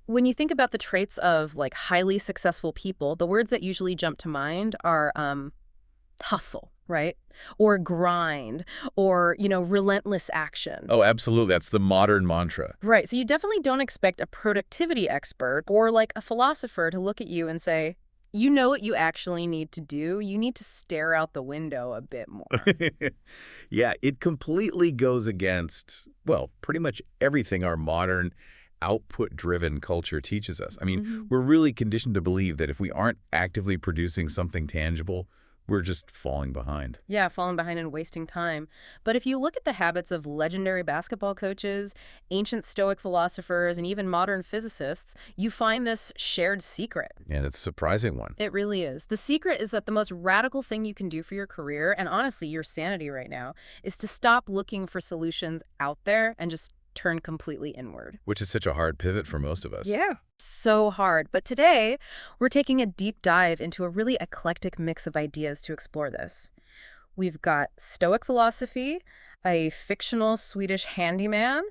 When you think about the traits of like highly successful people, the words that usually jump to mind are hustle, right? Or grind, or, relentless action. Oh, absolutely. That's the modern mantra. Right. So you definitely don't expect a productivity expert or like a philosopher to look at you and say, you know what you actually need to do? You need to stare out the window a bit more. Yeah, it completely goes against, well, pretty much everything our modern output-driven culture teaches us. I mean, Mhm. we're really conditioned to believe that if we aren't actively producing something tangible, we're just falling behind. Yeah, falling behind and wasting time. But if you look at the habits of legendary basketball coaches, ancient Stoic philosophers, and even modern physicists, you find this shared secret. And it's a surprising one. It really is. The secret is that the most radical thing you can do for your career, and honestly, your sanity right now, is to stop looking for solutions out there and just turn completely inward. Which is such a hard pivot for most of us. Yeah. So hard. But today, we're taking a deep dive into a really eclectic mix of ideas to explore this. We've got Stoic philosophy, a fictional Swedish handyman,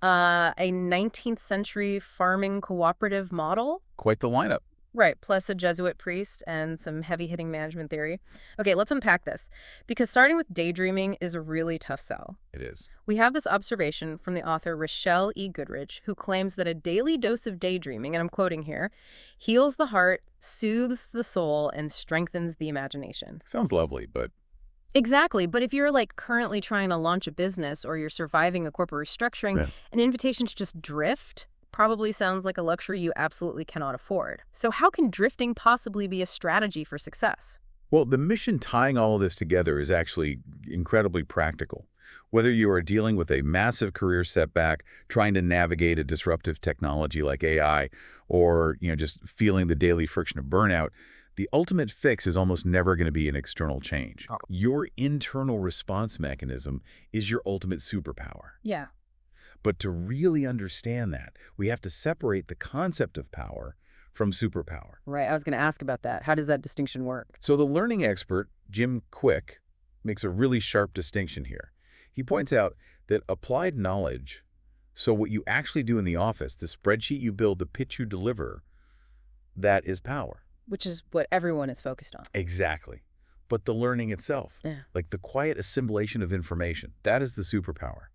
a 19th century farming cooperative model. Quite the lineup. Right, plus a Jesuit priest and some heavy-hitting management theory. Okay, let's unpack this, because starting with daydreaming is a really tough sell. It is. We have this observation from the author Rochelle E. Goodrich, who claims that a daily dose of daydreaming, and I'm quoting here, heals the heart, soothes the soul, and strengthens the imagination. Sounds lovely, but Exactly, but if you're like currently trying to launch a business or you're surviving a corporate restructuring, yeah. an invitation to just drift probably sounds like a luxury you absolutely cannot afford. So how can drifting possibly be a strategy for success? Well, the mission tying all of this together is actually incredibly practical. Whether you are dealing with a massive career setback, trying to navigate a disruptive technology like AI, or just feeling the daily friction of burnout, the ultimate fix is almost never going to be an external change. Oh. Your internal response mechanism is your ultimate superpower. Yeah. But to really understand that, we have to separate the concept of power from superpower. Right, I was going to ask about that. How does that distinction work? So the learning expert, Jim Quick, makes a really sharp distinction here. He points out that applied knowledge, so what you actually do in the office, the spreadsheet you build, the pitch you deliver, that is power. Which is what everyone is focused on. Exactly. But the learning itself, Yeah. like the quiet assimilation of information, that is the superpower.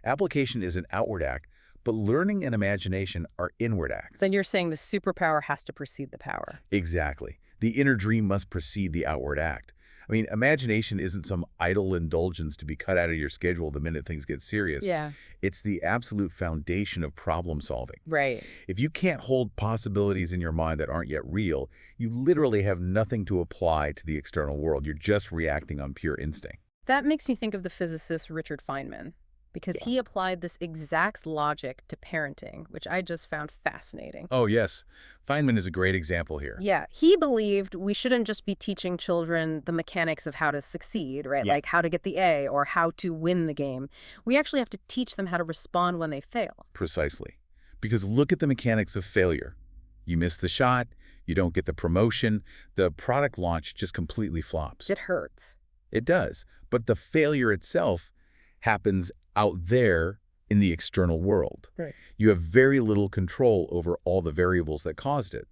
Application is an outward act, but learning and imagination are inward acts. Then you're saying the superpower has to precede the power. Exactly. The inner dream must precede the outward act. I mean, imagination isn't some idle indulgence to be cut out of your schedule the minute things get serious. Yeah. It's the absolute foundation of problem solving. Right. If you can't hold possibilities in your mind that aren't yet real, you literally have nothing to apply to the external world. You're just reacting on pure instinct. That makes me think of the physicist Richard Feynman, because he applied this exact logic to parenting, which I just found fascinating. Oh, yes. Feynman is a great example here. Yeah, he believed we shouldn't just be teaching children the mechanics of how to succeed, right? Yeah. Like how to get the A or how to win the game. We actually have to teach them how to respond when they fail. Precisely. Because look at the mechanics of failure. You miss the shot, you don't get the promotion, the product launch just completely flops. It hurts. It does. But the failure itself happens out there in the external world. Right. You have very little control over all the variables that caused it.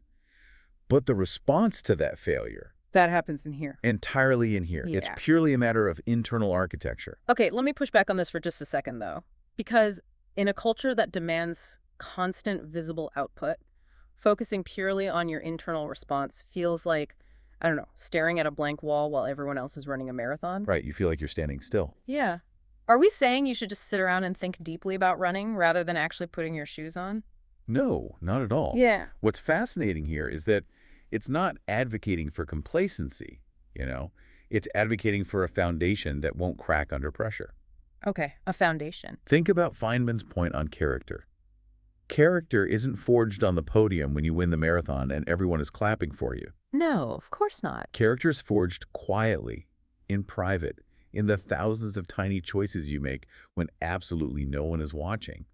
But the response to that failure, That happens in here. entirely in here. It's Yeah. purely a matter of internal architecture. Okay, let me push back on this for just a second, though. Because in a culture that demands constant visible output, focusing purely on your internal response feels like, I don't know, staring at a blank wall while everyone else is running a marathon. Right, you feel like you're standing still. Yeah. Are we saying you should just sit around and think deeply about running rather than actually putting your shoes on? No, not at all. Yeah. What's fascinating here is that it's not advocating for complacency, It's advocating for a foundation that won't crack under pressure. Okay, a foundation. Think about Feynman's point on character. Character isn't forged on the podium when you win the marathon and everyone is clapping for you. No, of course not. Character is forged quietly, in private, in the thousands of tiny choices you make when absolutely no one is watching.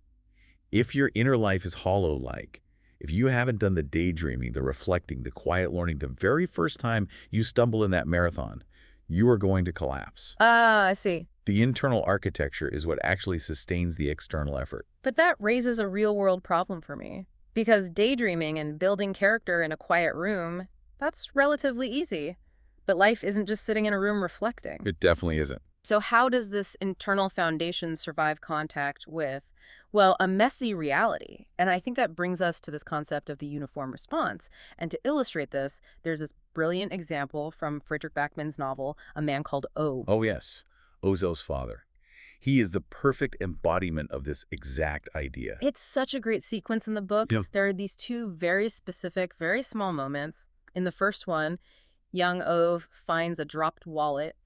If your inner life is hollow-like, if you haven't done the daydreaming, the reflecting, the quiet learning the very first time you stumble in that marathon, you are going to collapse. Ah, I see. The internal architecture is what actually sustains the external effort. But that raises a real-world problem for me. Because daydreaming and building character in a quiet room, that's relatively easy. But life isn't just sitting in a room reflecting. It definitely isn't. So how does this internal foundation survive contact with, well, a messy reality? And I think that brings us to this concept of the uniform response. And to illustrate this, there's this brilliant example from Frederick Backman's novel, A Man Called O. Oh, yes. Ozo's father. He is the perfect embodiment of this exact idea. It's such a great sequence in the book. Yeah. There are these two very specific, very small moments. In the first one, young Ove finds a dropped wallet,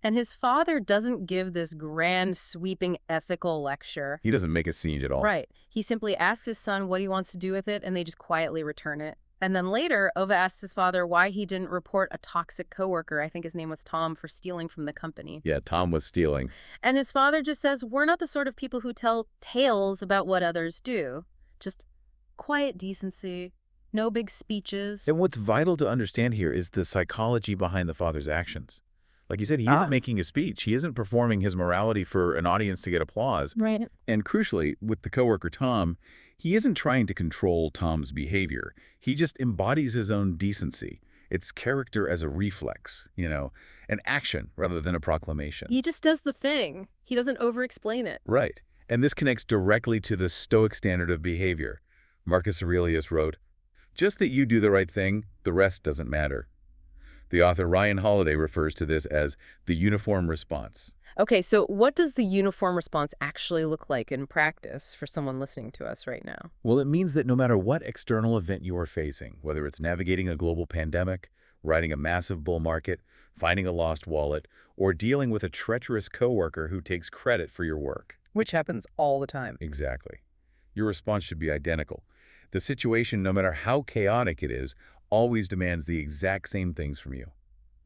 and his father doesn't give this grand, sweeping ethical lecture. He doesn't make a scene at all. Right. He simply asks his son what he wants to do with it, and they just quietly return it. And then later, Ova asks his father why he didn't report a toxic coworker, I think his name was Tom, for stealing from the company. Yeah, Tom was stealing. And his father just says, we're not the sort of people who tell tales about what others do. Just quiet decency, no big speeches. And what's vital to understand here is the psychology behind the father's actions. Like you said, he isn't making a speech. He isn't performing his morality for an audience to get applause. Right. And crucially, with the coworker Tom, he isn't trying to control Tom's behavior. He just embodies his own decency. It's character as a reflex, an action rather than a proclamation. He just does the thing. He doesn't over-explain it. Right. And this connects directly to the Stoic standard of behavior. Marcus Aurelius wrote, "Just that you do the right thing, the rest doesn't matter." The author Ryan Holiday refers to this as the uniform response. Okay, so what does the uniform response actually look like in practice for someone listening to us right now? Well, it means that no matter what external event you are facing, whether it's navigating a global pandemic, riding a massive bull market, finding a lost wallet, or dealing with a treacherous coworker who takes credit for your work. Which happens all the time. Exactly. Your response should be identical. The situation, no matter how chaotic it is, always demands the exact same things from you.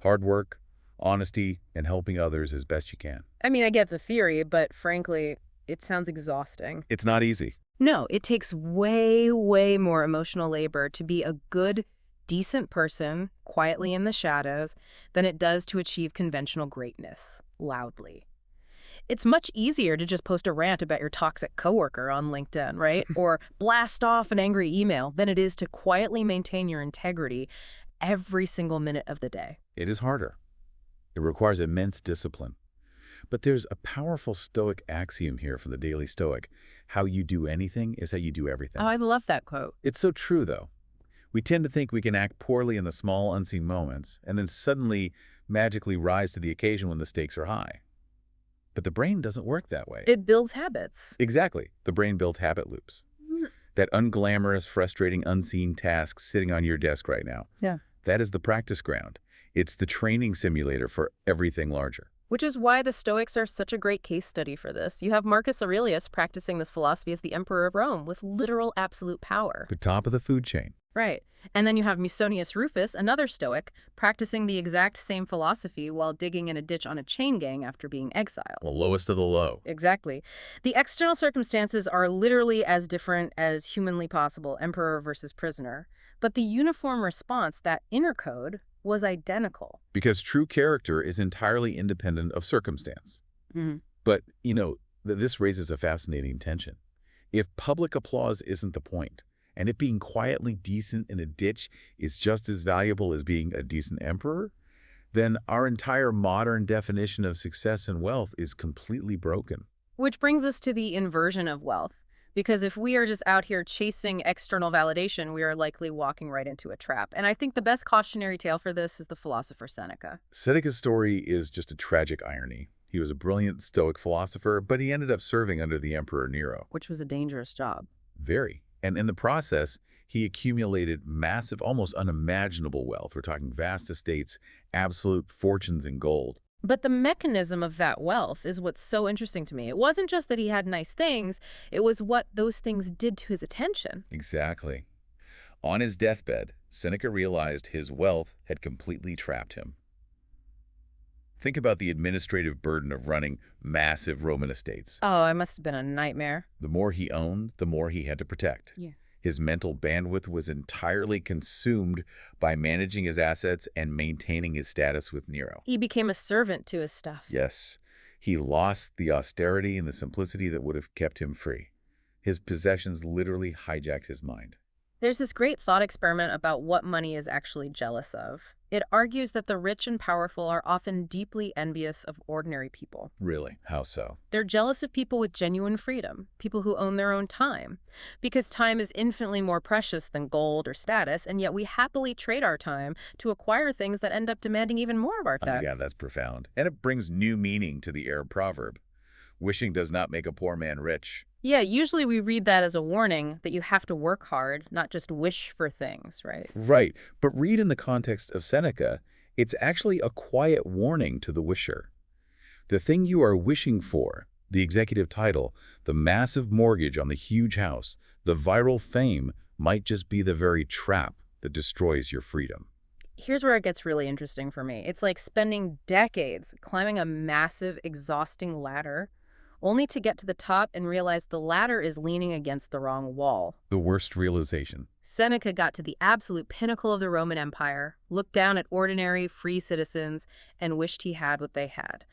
Hard work, honesty, and helping others as best you can. I mean, I get the theory, but frankly, it sounds exhausting. It's not easy. No, it takes way, way more emotional labor to be a good, decent person, quietly in the shadows, than it does to achieve conventional greatness, loudly. It's much easier to just post a rant about your toxic coworker on LinkedIn, right? Or blast off an angry email than it is to quietly maintain your integrity every single minute of the day. It is harder. It requires immense discipline. But there's a powerful Stoic axiom here from the Daily Stoic. How you do anything is how you do everything. Oh, I love that quote. It's so true, though. We tend to think we can act poorly in the small, unseen moments, and then suddenly magically rise to the occasion when the stakes are high. But the brain doesn't work that way. It builds habits. Exactly. The brain builds habit loops. That unglamorous, frustrating, unseen task sitting on your desk right now. Yeah. That is the practice ground. It's the training simulator for everything larger. Which is why the Stoics are such a great case study for this. You have Marcus Aurelius practicing this philosophy as the emperor of Rome with literal absolute power. The top of the food chain. Right. And then you have Musonius Rufus, another Stoic, practicing the exact same philosophy while digging in a ditch on a chain gang after being exiled. The lowest of the low. Exactly. The external circumstances are literally as different as humanly possible, emperor versus prisoner. But the uniform response, that inner code, was identical. Because true character is entirely independent of circumstance. Mm-hmm. But, this raises a fascinating tension. If public applause isn't the point, and if being quietly decent in a ditch is just as valuable as being a decent emperor, then our entire modern definition of success and wealth is completely broken. Which brings us to the inversion of wealth. Because if we are just out here chasing external validation, we are likely walking right into a trap. And I think the best cautionary tale for this is the philosopher Seneca. Seneca's story is just a tragic irony. He was a brilliant Stoic philosopher, but he ended up serving under the Emperor Nero. Which was a dangerous job. Very. And in the process, he accumulated massive, almost unimaginable wealth. We're talking vast estates, absolute fortunes in gold. But the mechanism of that wealth is what's so interesting to me. It wasn't just that he had nice things, it was what those things did to his attention. Exactly. On his deathbed, Seneca realized his wealth had completely trapped him. Think about the administrative burden of running massive Roman estates. Oh, it must have been a nightmare. The more he owned, the more he had to protect. Yeah. His mental bandwidth was entirely consumed by managing his assets and maintaining his status with Nero. He became a servant to his stuff. Yes, he lost the austerity and the simplicity that would have kept him free. His possessions literally hijacked his mind. There's this great thought experiment about what money is actually jealous of. It argues that the rich and powerful are often deeply envious of ordinary people. Really? How so? They're jealous of people with genuine freedom, people who own their own time. Because time is infinitely more precious than gold or status, and yet we happily trade our time to acquire things that end up demanding even more of our Oh, time. yeah, that's profound. And it brings new meaning to the Arab proverb. Wishing does not make a poor man rich. Yeah, usually we read that as a warning that you have to work hard, not just wish for things, right? Right, but read in the context of Seneca, it's actually a quiet warning to the wisher. The thing you are wishing for, the executive title, the massive mortgage on the huge house, the viral fame, might just be the very trap that destroys your freedom. Here's where it gets really interesting for me. It's like spending decades climbing a massive, exhausting ladder, only to get to the top and realize the ladder is leaning against the wrong wall. The worst realization. Seneca got to the absolute pinnacle of the Roman Empire, looked down at ordinary, free citizens, and wished he had what they had.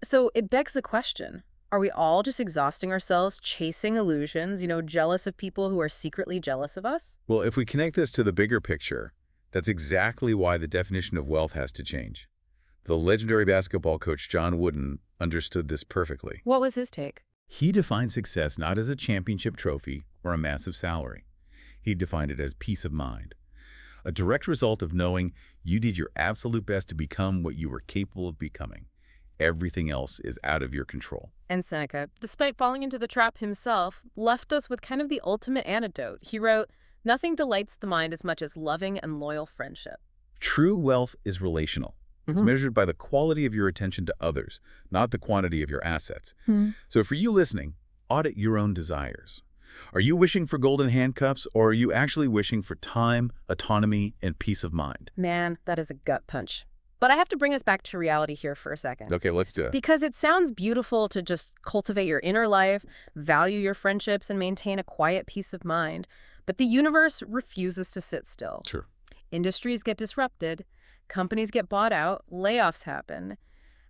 So it begs the question, are we all just exhausting ourselves chasing illusions, jealous of people who are secretly jealous of us? Well, if we connect this to the bigger picture, that's exactly why the definition of wealth has to change. The legendary basketball coach John Wooden understood this perfectly. What was his take? He defined success not as a championship trophy or a massive salary. He defined it as peace of mind, a direct result of knowing you did your absolute best to become what you were capable of becoming. Everything else is out of your control. And Seneca, despite falling into the trap himself, left us with kind of the ultimate antidote. He wrote, "Nothing delights the mind as much as loving and loyal friendship." True wealth is relational. It's measured by the quality of your attention to others, not the quantity of your assets. So for you listening, audit your own desires. Are you wishing for golden handcuffs, or are you actually wishing for time, autonomy, and peace of mind? Man, that is a gut punch. But I have to bring us back to reality here for a second. Okay, let's do it. Because it sounds beautiful to just cultivate your inner life, value your friendships, and maintain a quiet peace of mind. But the universe refuses to sit still. Sure. Industries get disrupted, companies get bought out, layoffs happen.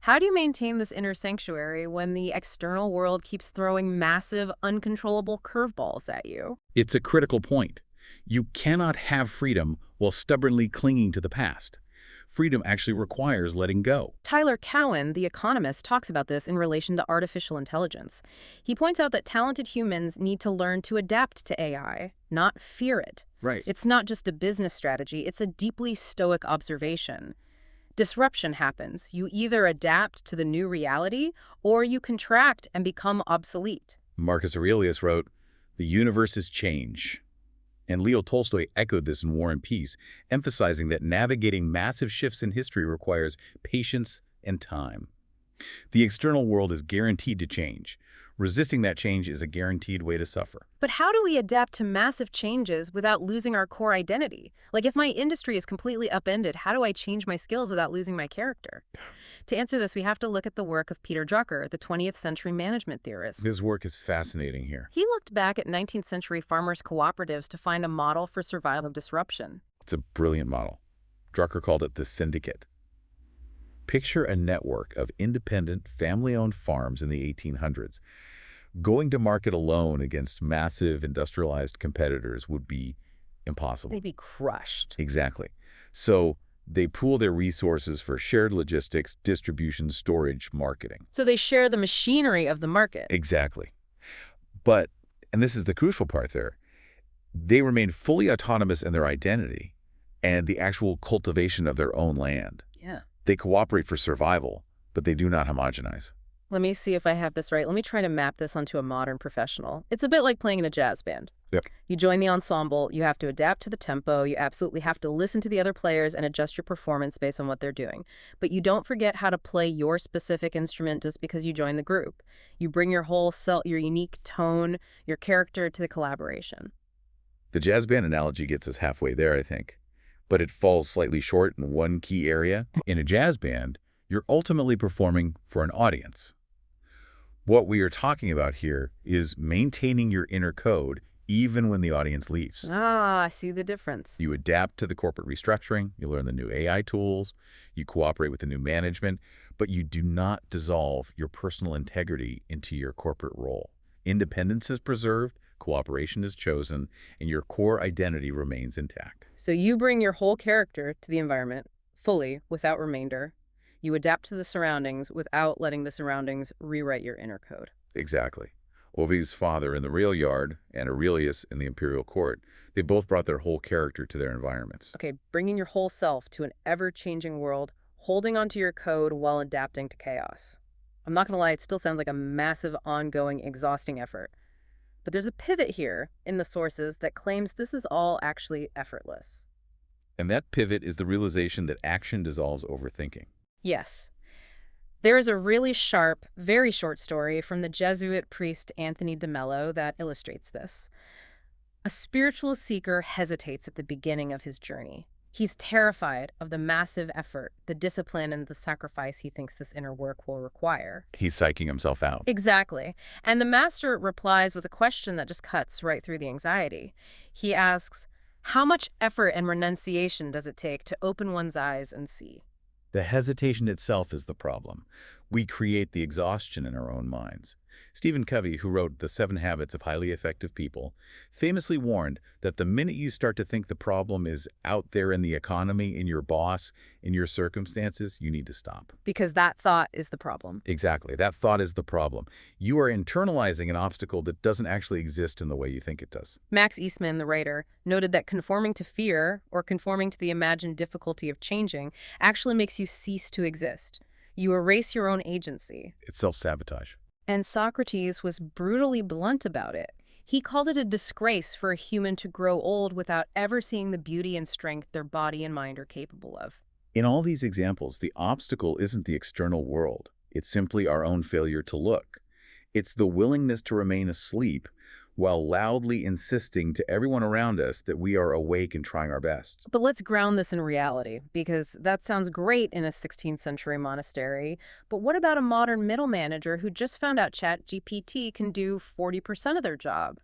How do you maintain this inner sanctuary when the external world keeps throwing massive, uncontrollable curveballs at you? It's a critical point. You cannot have freedom while stubbornly clinging to the past. Freedom actually requires letting go. Tyler Cowen, the economist, talks about this in relation to artificial intelligence. He points out that talented humans need to learn to adapt to AI, not fear it. Right. It's not just a business strategy, it's a deeply stoic observation. Disruption happens. You either adapt to the new reality or you contract and become obsolete. Marcus Aurelius wrote, "The universe is change." And Leo Tolstoy echoed this in War and Peace, emphasizing that navigating massive shifts in history requires patience and time. The external world is guaranteed to change. Resisting that change is a guaranteed way to suffer. But how do we adapt to massive changes without losing our core identity? Like if my industry is completely upended, how do I change my skills without losing my character? To answer this, we have to look at the work of Peter Drucker, the 20th century management theorist. His work is fascinating here. He looked back at 19th century farmers' cooperatives to find a model for survival of disruption. It's a brilliant model. Drucker called it the syndicate. Picture a network of independent, family-owned farms in the 1800s. Going to market alone against massive industrialized competitors would be impossible. They'd be crushed. Exactly. So they pool their resources for shared logistics, distribution, storage, marketing. So they share the machinery of the market. Exactly. But, and this is the crucial part there, they remain fully autonomous in their identity and the actual cultivation of their own land. Yeah. They cooperate for survival, but they do not homogenize. Let me see if I have this right. Let me try to map this onto a modern professional. It's a bit like playing in a jazz band. Yep. You join the ensemble, you have to adapt to the tempo, you absolutely have to listen to the other players and adjust your performance based on what they're doing. But you don't forget how to play your specific instrument just because you join the group. You bring your whole self, your unique tone, your character to the collaboration. The jazz band analogy gets us halfway there, I think. But it falls slightly short in one key area. In a jazz band, you're ultimately performing for an audience. What we are talking about here is maintaining your inner code even when the audience leaves. Ah, I see the difference. You adapt to the corporate restructuring, you learn the new AI tools, you cooperate with the new management, but you do not dissolve your personal integrity into your corporate role. Independence is preserved, cooperation is chosen, and your core identity remains intact. So you bring your whole character to the environment, fully, without remainder. You adapt to the surroundings without letting the surroundings rewrite your inner code. Exactly. Ovid's father in the real yard and Aurelius in the imperial court, they both brought their whole character to their environments. Okay, bringing your whole self to an ever-changing world, holding onto your code while adapting to chaos. I'm not gonna lie, it still sounds like a massive, ongoing, exhausting effort. But there's a pivot here in the sources that claims this is all actually effortless. And that pivot is the realization that action dissolves overthinking. Yes. There is a really sharp, very short story from the Jesuit priest Anthony de Mello that illustrates this. A spiritual seeker hesitates at the beginning of his journey. He's terrified of the massive effort, the discipline, and the sacrifice he thinks this inner work will require. He's psyching himself out. Exactly. And the master replies with a question that just cuts right through the anxiety. He asks, how much effort and renunciation does it take to open one's eyes and see? The hesitation itself is the problem. We create the exhaustion in our own minds. Stephen Covey, who wrote The 7 Habits of Highly Effective People, famously warned that the minute you start to think the problem is out there in the economy, in your boss, in your circumstances, you need to stop. Because that thought is the problem. Exactly. That thought is the problem. You are internalizing an obstacle that doesn't actually exist in the way you think it does. Max Eastman, the writer, noted that conforming to fear or conforming to the imagined difficulty of changing actually makes you cease to exist. You erase your own agency. It's self-sabotage. And Socrates was brutally blunt about it. He called it a disgrace for a human to grow old without ever seeing the beauty and strength their body and mind are capable of. In all these examples, the obstacle isn't the external world. It's simply our own failure to look. It's the willingness to remain asleep while loudly insisting to everyone around us that we are awake and trying our best. But let's ground this in reality, because that sounds great in a 16th century monastery. But what about a modern middle manager who just found out ChatGPT can do 40% of their job?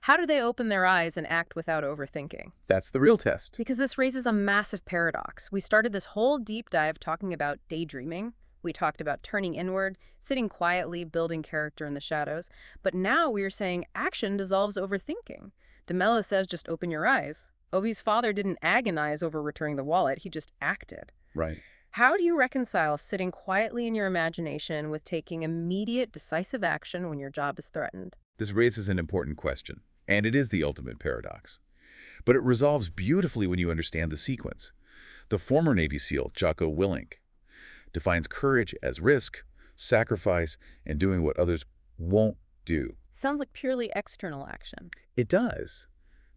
How do they open their eyes and act without overthinking? That's the real test. Because this raises a massive paradox. We started this whole deep dive talking about daydreaming. We talked about turning inward, sitting quietly, building character in the shadows. But now we are saying action dissolves overthinking. De Mello says just open your eyes. Obi's father didn't agonize over returning the wallet, he just acted. Right. How do you reconcile sitting quietly in your imagination with taking immediate, decisive action when your job is threatened? This raises an important question, and it is the ultimate paradox. But it resolves beautifully when you understand the sequence. The former Navy SEAL, Jocko Willink, defines courage as risk, sacrifice, and doing what others won't do. Sounds like purely external action. It does.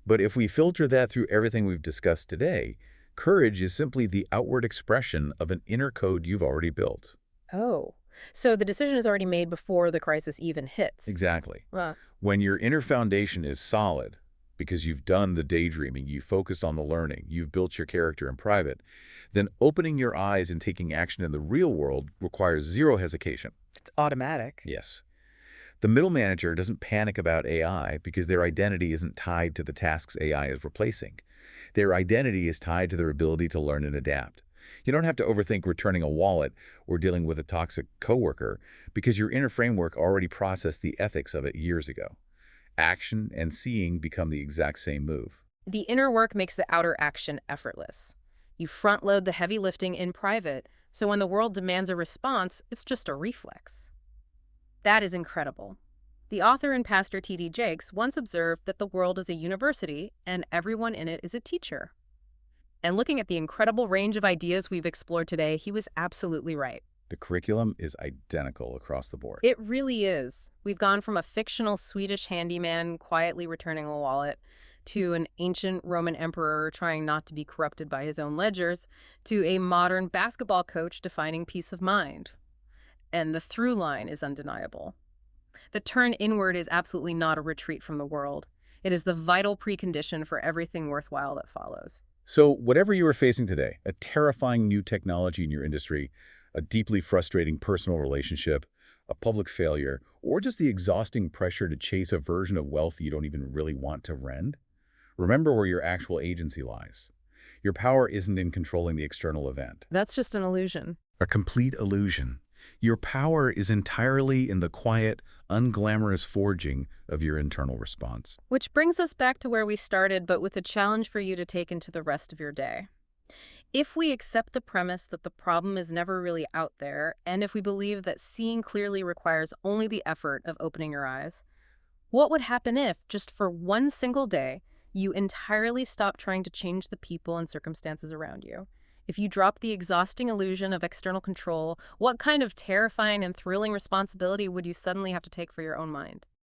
But if we filter that through everything we've discussed today, courage is simply the outward expression of an inner code you've already built. Oh, so the decision is already made before the crisis even hits. Exactly. Well, When your inner foundation is solid, because you've done the daydreaming, you focused on the learning, you've built your character in private, then opening your eyes and taking action in the real world requires zero hesitation. it's automatic. Yes. The middle manager doesn't panic about AI because their identity isn't tied to the tasks AI is replacing. Their identity is tied to their ability to learn and adapt. You don't have to overthink returning a wallet or dealing with a toxic coworker because your inner framework already processed the ethics of it years ago. Action and seeing become the exact same move. The inner work makes the outer action effortless. You front-load the heavy lifting in private, so when the world demands a response, it's just a reflex. That is incredible. The author and pastor T.D. Jakes once observed that the world is a university and everyone in it is a teacher. And looking at the incredible range of ideas we've explored today, he was absolutely right. The curriculum is identical across the board. It really is. We've gone from a fictional Swedish handyman quietly returning a wallet to an ancient Roman emperor trying not to be corrupted by his own ledgers to a modern basketball coach defining peace of mind. And the through line is undeniable. The turn inward is absolutely not a retreat from the world. It is the vital precondition for everything worthwhile that follows. So whatever you are facing today, a terrifying new technology in your industry, a deeply frustrating personal relationship, a public failure, or just the exhausting pressure to chase a version of wealth you don't even really want to rend, remember where your actual agency lies. Your power isn't in controlling the external event. That's just an illusion. A complete illusion. Your power is entirely in the quiet, unglamorous forging of your internal response. Which brings us back to where we started, but with a challenge for you to take into the rest of your day. If we accept the premise that the problem is never really out there, and if we believe that seeing clearly requires only the effort of opening your eyes, what would happen if, just for one single day, you entirely stopped trying to change the people and circumstances around you? If you dropped the exhausting illusion of external control, what kind of terrifying and thrilling responsibility would you suddenly have to take for your own mind?